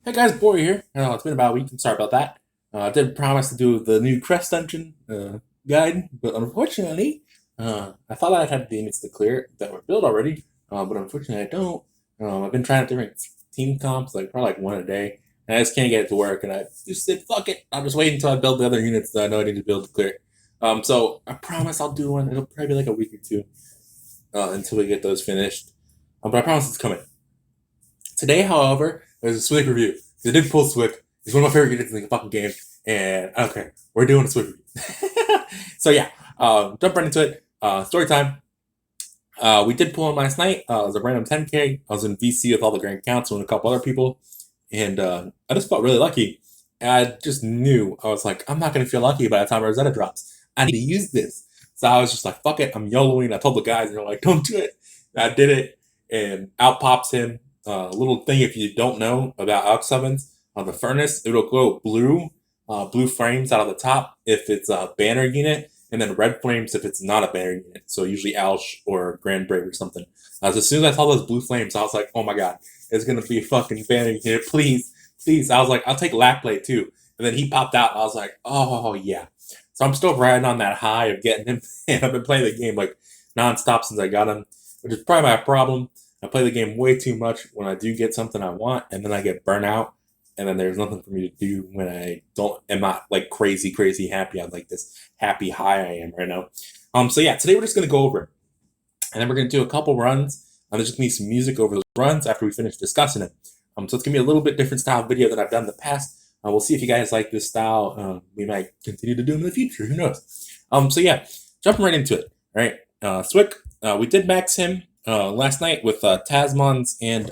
Hey guys, Boy here. It's been about a week. I'm sorry about that. I did promise to do the new Crest Dungeon guide, but unfortunately, I thought I had the units to clear that were built already, but unfortunately I don't. I've been trying different team comps, like probably like one a day, and I just can't get it to work. And I just said, "Fuck it, I'll just wait until I build the other units that I know I need to build to clear it." So I promise I'll do one. It'll probably be like a week or two until we get those finished. But I promise it's coming. Today, however, there's a SWICK review. I did pull SWICK. It's one of my favorite units in the fucking game. And okay, we're doing a SWICK review. So yeah, jump right into it. Story time. We did pull him last night. It was a random 10K. I was in VC with all the Grand Council and a couple other people. And I just felt really lucky. And I just knew, I was like, I'm not going to feel lucky by the time Rosetta drops. I need to use this. So I was just like, fuck it, I'm YOLOing. I told the guys, and they're like, don't do it. And I did it. And out pops him. Little thing, if you don't know about AUX summons, on the furnace, it'll glow blue flames out of the top if it's a banner unit, and then red flames if it's not a banner unit. So usually Alsh or Grand Brave or something. So as soon as I saw those blue flames, I was like, oh my god, it's gonna be a fucking banner unit, please, please. I was like, I'll take Lapplay too. And then he popped out, and I was like, oh yeah. So I'm still riding on that high of getting him, and I've been playing the game like nonstop since I got him, which is probably my problem. I play the game way too much when I do get something I want, and then I get burnt out, and then there's nothing for me to do when I am not like crazy happy on like this happy high I am right now. So yeah, today we're just gonna go over it, and then we're gonna do a couple runs, and there's just gonna be some music over those runs after we finish discussing it. So it's gonna be a little bit different style video than I've done in the past. We'll see if you guys like this style. We might continue to do them in the future. Who knows? So yeah, jumping right into it. All right, SWICK. We did max him last night with Tasmans and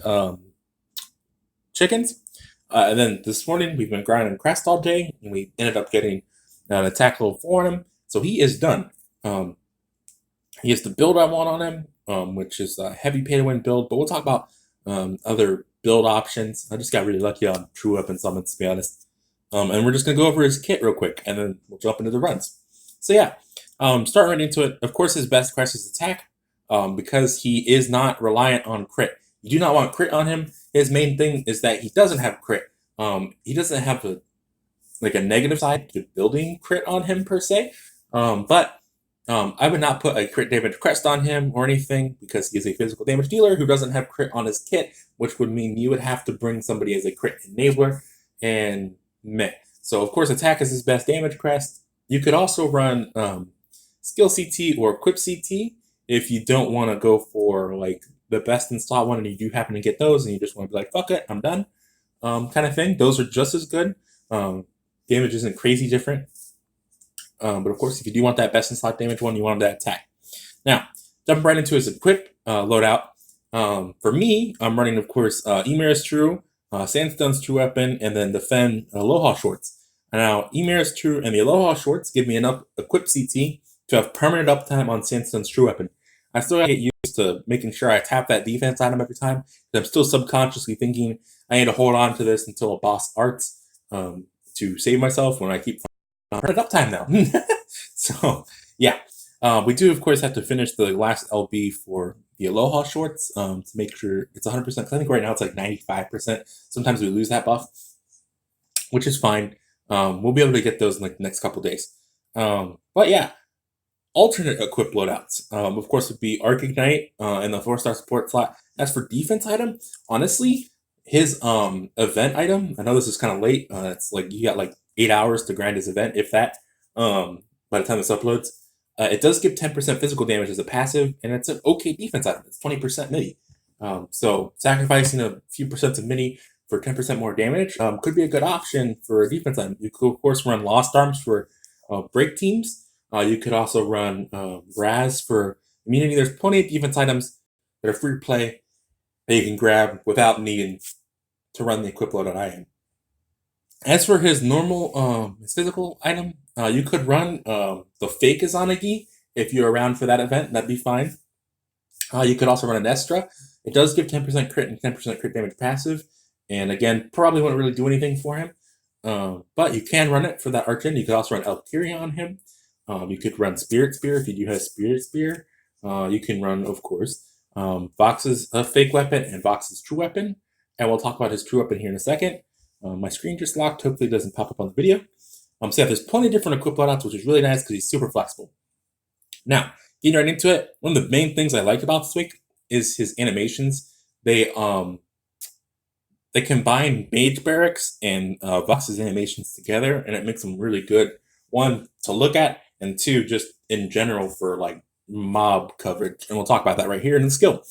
chickens. And then this morning we've been grinding crest all day, and we ended up getting an attack level 4 on him. So he is done. He has the build I want on him, which is a heavy pay to win build, but we'll talk about other build options. I just got really lucky on true weapon summons, to be honest. And we're just going to go over his kit real quick, and then we'll jump into the runs. So yeah, starting right into it. Of course, his best crest is attack. Because he is not reliant on crit. You do not want crit on him. His main thing is that he doesn't have crit. He doesn't have a negative side to building crit on him per se. But I would not put a crit damage crest on him or anything, because he is a physical damage dealer who doesn't have crit on his kit, which would mean you would have to bring somebody as a crit enabler, and meh. So of course attack is his best damage crest. You could also run skill CT or equip CT if you don't want to go for like the best in slot one, and you do happen to get those, and you just want to be like, fuck it, I'm done, kind of thing. Those are just as good. Damage isn't crazy different. But of course, if you do want that best in slot damage one, you want that attack. Now, jump right into his equip loadout. For me, I'm running, of course, Emir's True, Sandstone's True Weapon, and then the Fen Aloha Shorts. Now, Emir's True and the Aloha Shorts give me enough equip CT to have permanent uptime on Sandstone's True Weapon. I still gotta get used to making sure I tap that defense item every time, but I'm still subconsciously thinking I need to hold on to this until a boss arts to save myself when I keep permanent uptime now. So, yeah. We do, of course, have to finish the last LB for the Aloha Shorts to make sure it's 100%. I think right now it's like 95%. Sometimes we lose that buff, which is fine. We'll be able to get those in like the next couple days. But yeah, alternate equip loadouts, of course, would be Arc Ignite and the 4-star support slot. As for defense item, honestly, his event item, I know this is kind of late. It's like you got like 8 hours to grind his event, if that, by the time this uploads. It does give 10% physical damage as a passive, and it's an okay defense item. It's 20% mini. So sacrificing a few percent of mini for 10% more damage could be a good option for a defense item. You could, of course, run Lost Arms for break teams. You could also run Raz for immunity. There's plenty of defense items that are free to play that you can grab without needing to run the equip loadout item. As for his normal, his physical item, you could run the fake Izanagi if you're around for that event. That'd be fine. You could also run an Estra. It does give 10% crit and 10% crit damage passive, and again, probably wouldn't really do anything for him. But you can run it for that Archon. You could also run Valkyria on him. You could run Spirit Spear if you do have Spirit Spear. You can run, of course, Vox's fake weapon and Vox's true weapon. And we'll talk about his true weapon here in a second. My screen just locked. Hopefully it doesn't pop up on the video. So yeah, there's plenty of different equip loadouts, which is really nice because he's super flexible. Now, getting right into it, one of the main things I like about SWICK is his animations. They combine Mage Barracks and Vox's animations together, and it makes them really good. One, to look at, and two, just in general for like mob coverage. And we'll talk about that right here in the skill.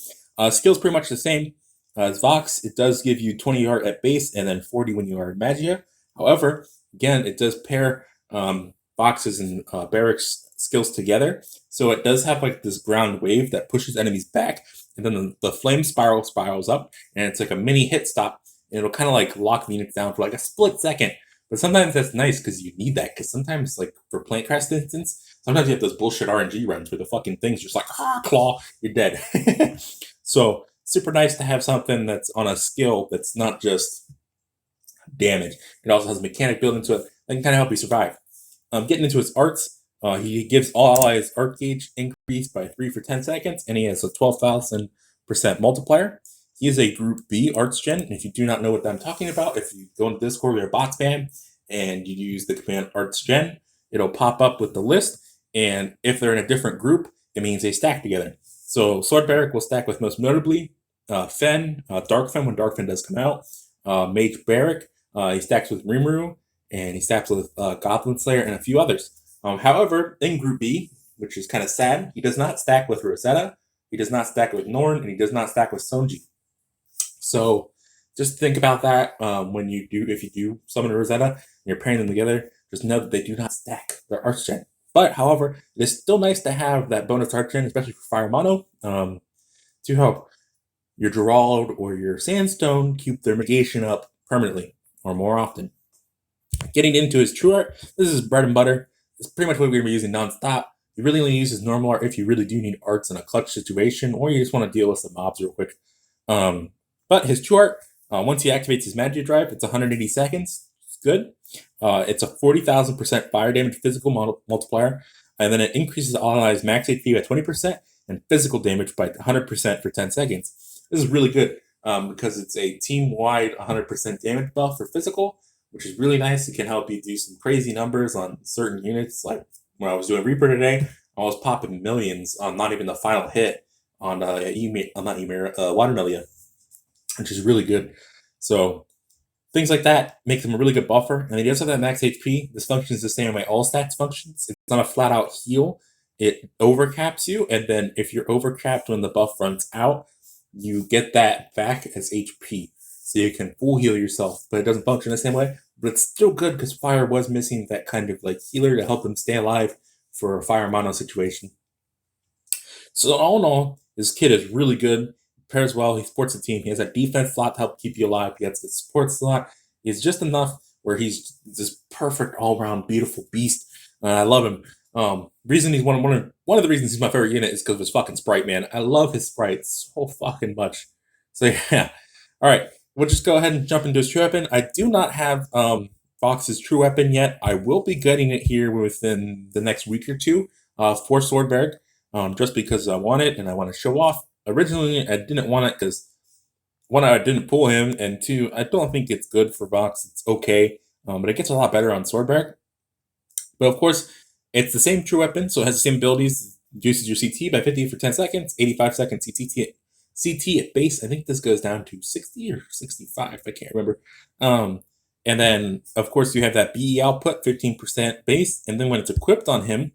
Skill's pretty much the same as Vox. It does give you 20 art at base and then 40 when you are in Magia. However, again, it does pair Vox's and Barracks skills together. So it does have like this ground wave that pushes enemies back, and then the flame spirals up, and it's like a mini hit stop, and it'll kind of like lock the units down for like a split second. But sometimes that's nice because you need that, because sometimes, like for Plant Crest instance, sometimes you have those bullshit RNG runs where the fucking thing's just like, claw, you're dead. So super nice to have something that's on a skill that's not just damage. It also has a mechanic built into it that can kind of help you survive. Getting into his arts, he gives all allies art gauge increase by 3 for 10 seconds, and he has a 12,000% multiplier. He is a Group B arts gen, and if you do not know what I'm talking about, if you go into Discord or bot spam and you use the command arts gen, it'll pop up with the list, and if they're in a different group, it means they stack together. So Sword Barrack will stack with, most notably, Fen, Dark Fen when Dark Fen does come out, Mage Barrack, he stacks with Rimuru, and he stacks with Goblin Slayer and a few others. However, in Group B, which is kind of sad, he does not stack with Rosetta, he does not stack with Norn, and he does not stack with Sonji. So just think about that if you do summon a Rosetta and you're pairing them together, just know that they do not stack their arts gen. But however, it is still nice to have that bonus art gen, especially for Fire Mono, to help your Gerald or your Sandstone keep their mitigation up permanently or more often. Getting into his true art, this is bread and butter. It's pretty much what we're going to be using nonstop. You really only use his normal art if you really do need arts in a clutch situation, or you just want to deal with some mobs real quick. But his true art, once he activates his Magia Drive, it's 180 seconds. It's good. It's a 40,000% fire damage physical multiplier, and then it increases all allies max HP by 20% and physical damage by 100% for 10 seconds. This is really good because it's a team-wide 100% damage buff for physical, which is really nice. It can help you do some crazy numbers on certain units. Like when I was doing Reaper today, I was popping millions on not even the final hit on Watermelia, which is really good. So things like that make them a really good buffer. And he does have that max HP. This functions the same way all stats functions. It's not a flat out heal. It overcaps you, and then if you're overcapped when the buff runs out, you get that back as HP. So you can full heal yourself, but it doesn't function the same way. But it's still good because Fire was missing that kind of like healer to help them stay alive for a Fire Mono situation. So all in all, this kid is really good. Pairs well. He supports the team. He has a defense slot to help keep you alive. He has the support slot. He's just enough where he's this perfect all-around beautiful beast. I love him. Reason he's one of the reasons he's my favorite unit is because of his fucking sprite, man. I love his sprite so fucking much. So yeah. All right. We'll just go ahead and jump into his true weapon. I do not have Vox's true weapon yet. I will be getting it here within the next week or two for Sword Barrack, just because I want it and I want to show off. Originally, I didn't want it because, one, I didn't pull him, and two, I don't think it's good for Vox. It's okay, but it gets a lot better on Sword Barrack. But of course, it's the same true weapon, so it has the same abilities. Reduces your CT by 50 for 10 seconds, 85 seconds CT at base. I think this goes down to 60 or 65. I can't remember. And then, of course, you have that BE output, 15% base. And then when it's equipped on him,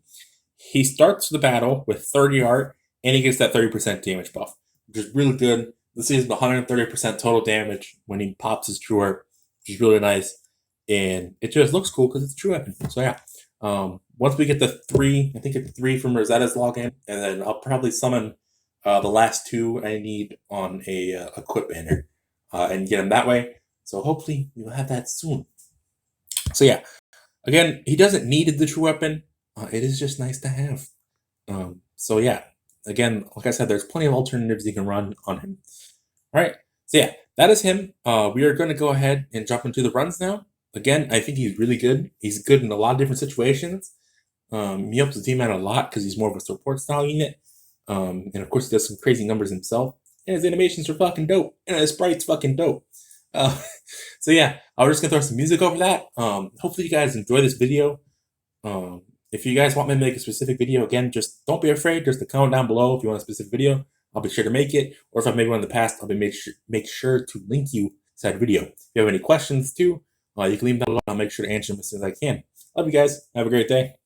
he starts the battle with 30 art, and he gets that 30% damage buff, which is really good. This is 130% total damage when he pops his true art, which is really nice. And it just looks cool because it's a true weapon. So yeah. Once we get the 3, I think it's 3 from Rosetta's login, and then I'll probably summon the last 2 I need on a equip banner and get them that way. So hopefully we'll have that soon. So yeah, again, he doesn't need the true weapon. It is just nice to have. So yeah, again, like I said, there's plenty of alternatives you can run on him. All right, so yeah, that is him. We are going to go ahead and jump into the runs now. Again, I think he's really good. He's good in a lot of different situations. He helps the team out a lot because he's more of a support style unit. And of course, he does some crazy numbers himself. And his animations are fucking dope. And his sprite's fucking dope. Uh, so yeah, I was just gonna throw some music over that. Hopefully you guys enjoy this video. Um, if you guys want me to make a specific video, again, just don't be afraid. Just to comment down below if you want a specific video. I'll be sure to make it. Or if I've made one in the past, I'll be make sure to link you to that video. If you have any questions too, you can leave them down below. I'll make sure to answer them as soon as I can. Love you guys. Have a great day.